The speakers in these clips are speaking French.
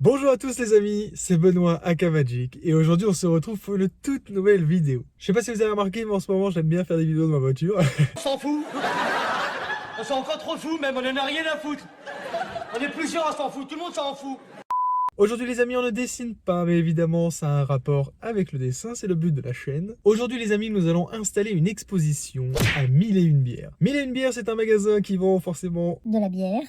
Bonjour à tous les amis, c'est Benoît aka Magic et aujourd'hui on se retrouve pour une toute nouvelle vidéo. Je sais pas si vous avez remarqué mais en ce moment j'aime bien faire des vidéos de ma voiture. On s'en fout. On s'en encore trop fou même, on en a rien à foutre. On est plusieurs à s'en foutre, tout le monde s'en fout. Aujourd'hui les amis on ne dessine pas mais évidemment ça a un rapport avec le dessin, c'est le but de la chaîne. Aujourd'hui les amis nous allons installer une exposition à 1001 bières. 1001 bières c'est un magasin qui vend forcément de la bière.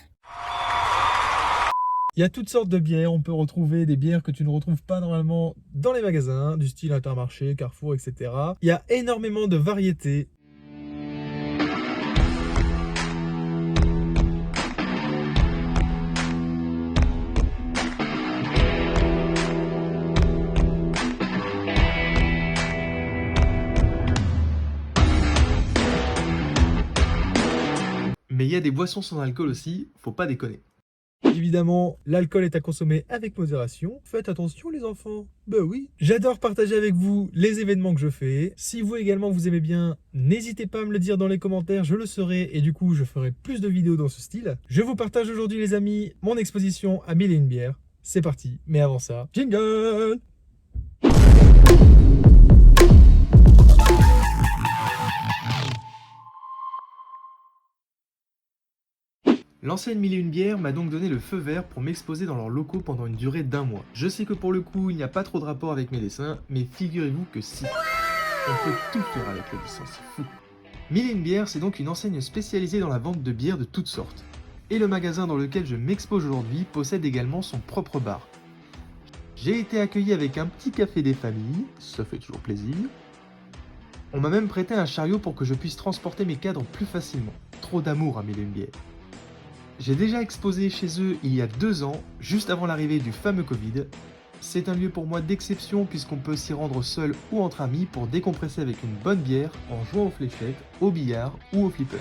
Il y a toutes sortes de bières, on peut retrouver des bières que tu ne retrouves pas normalement dans les magasins, du style Intermarché, Carrefour, etc. Il y a énormément de variétés. Mais il y a des boissons sans alcool aussi, faut pas déconner. Évidemment, l'alcool est à consommer avec modération. Faites attention les enfants. Bah oui. J'adore partager avec vous les événements que je fais. Si vous également vous aimez bien, n'hésitez pas à me le dire dans les commentaires, je le saurai et du coup je ferai plus de vidéos dans ce style. Je vous partage aujourd'hui les amis mon exposition à 1001 bières. C'est parti, mais avant ça, jingle! L'enseigne 1001 bières m'a donc donné le feu vert pour m'exposer dans leurs locaux pendant une durée d'1 mois. Je sais que pour le coup, il n'y a pas trop de rapport avec mes dessins, mais figurez-vous que si. On peut tout faire avec le dessin, c'est fou. 1001 bières, c'est donc une enseigne spécialisée dans la vente de bières de toutes sortes. Et le magasin dans lequel je m'expose aujourd'hui possède également son propre bar. J'ai été accueilli avec un petit café des familles, ça fait toujours plaisir. On m'a même prêté un chariot pour que je puisse transporter mes cadres plus facilement. Trop d'amour à 1001 bières. J'ai déjà exposé chez eux il y a 2 ans, juste avant l'arrivée du fameux Covid. C'est un lieu pour moi d'exception puisqu'on peut s'y rendre seul ou entre amis pour décompresser avec une bonne bière en jouant aux fléchettes, au billard ou au flipper.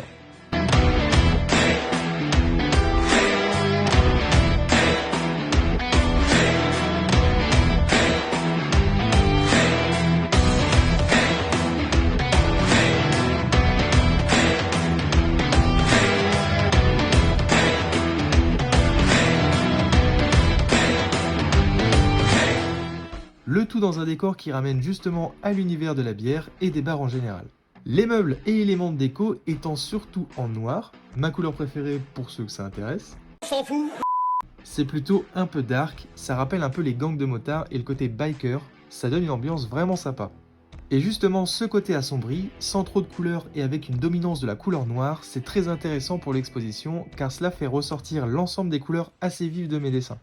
Le tout dans un décor qui ramène justement à l'univers de la bière et des bars en général. Les meubles et éléments de déco étant surtout en noir, ma couleur préférée pour ceux que ça intéresse. On s'en fout. C'est plutôt un peu dark, ça rappelle un peu les gangs de motards et le côté biker, ça donne une ambiance vraiment sympa. Et justement ce côté assombri, sans trop de couleurs et avec une dominance de la couleur noire, c'est très intéressant pour l'exposition car cela fait ressortir l'ensemble des couleurs assez vives de mes dessins.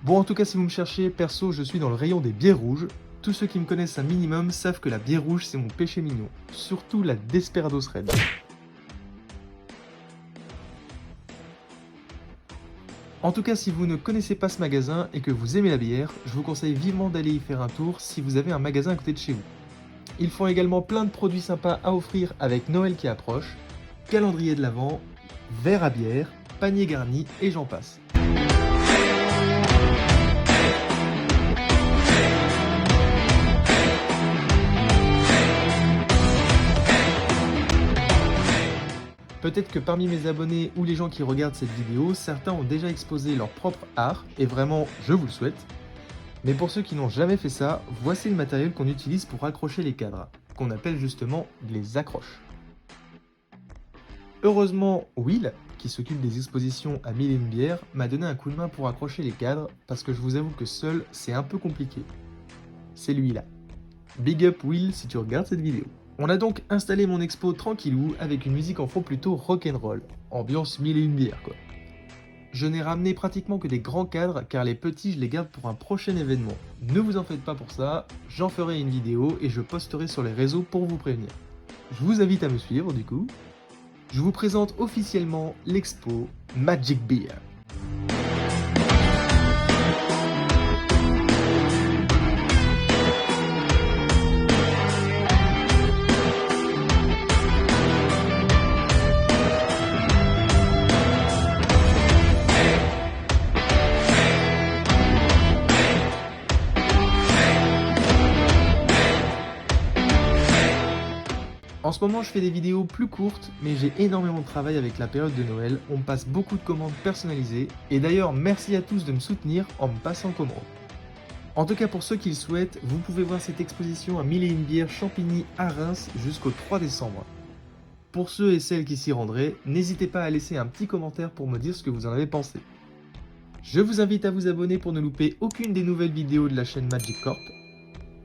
Bon, en tout cas, si vous me cherchez, perso, je suis dans le rayon des bières rouges. Tous ceux qui me connaissent un minimum savent que la bière rouge, c'est mon péché mignon. Surtout la Desperados Red. En tout cas, si vous ne connaissez pas ce magasin et que vous aimez la bière, je vous conseille vivement d'aller y faire un tour si vous avez un magasin à côté de chez vous. Ils font également plein de produits sympas à offrir avec Noël qui approche, calendrier de l'Avent, verre à bière, panier garni et j'en passe. Peut-être que parmi mes abonnés ou les gens qui regardent cette vidéo, certains ont déjà exposé leur propre art, et vraiment, je vous le souhaite. Mais pour ceux qui n'ont jamais fait ça, voici le matériel qu'on utilise pour accrocher les cadres. qu'on appelle justement les accroches. Heureusement, Will, qui s'occupe des expositions à Mille et une bières, m'a donné un coup de main pour accrocher les cadres, parce que je vous avoue que seul, c'est un peu compliqué. C'est lui là. Big up Will si tu regardes cette vidéo. On a donc installé mon expo tranquillou avec une musique en fond plutôt rock'n'roll, ambiance Mille et une bières quoi. Je n'ai ramené pratiquement que des grands cadres car les petits je les garde pour un prochain événement. Ne vous en faites pas pour ça, j'en ferai une vidéo et je posterai sur les réseaux pour vous prévenir. Je vous invite à me suivre du coup. Je vous présente officiellement l'expo Magic Beer. En ce moment, je fais des vidéos plus courtes, mais j'ai énormément de travail avec la période de Noël, on me passe beaucoup de commandes personnalisées, et d'ailleurs merci à tous de me soutenir en me passant commande. En tout cas pour ceux qui le souhaitent, vous pouvez voir cette exposition à Mille et une bières Champigny à Reims jusqu'au 3 décembre. Pour ceux et celles qui s'y rendraient, n'hésitez pas à laisser un petit commentaire pour me dire ce que vous en avez pensé. Je vous invite à vous abonner pour ne louper aucune des nouvelles vidéos de la chaîne Magic Corp,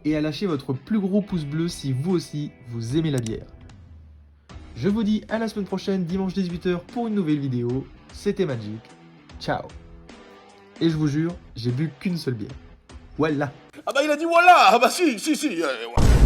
et à lâcher votre plus gros pouce bleu si vous aussi vous aimez la bière. Je vous dis à la semaine prochaine, dimanche 18h pour une nouvelle vidéo. C'était Magic. Ciao. Et je vous jure, j'ai bu qu'une seule bière. Voilà. Ah bah il a dit voilà. Ah bah si. Ouais.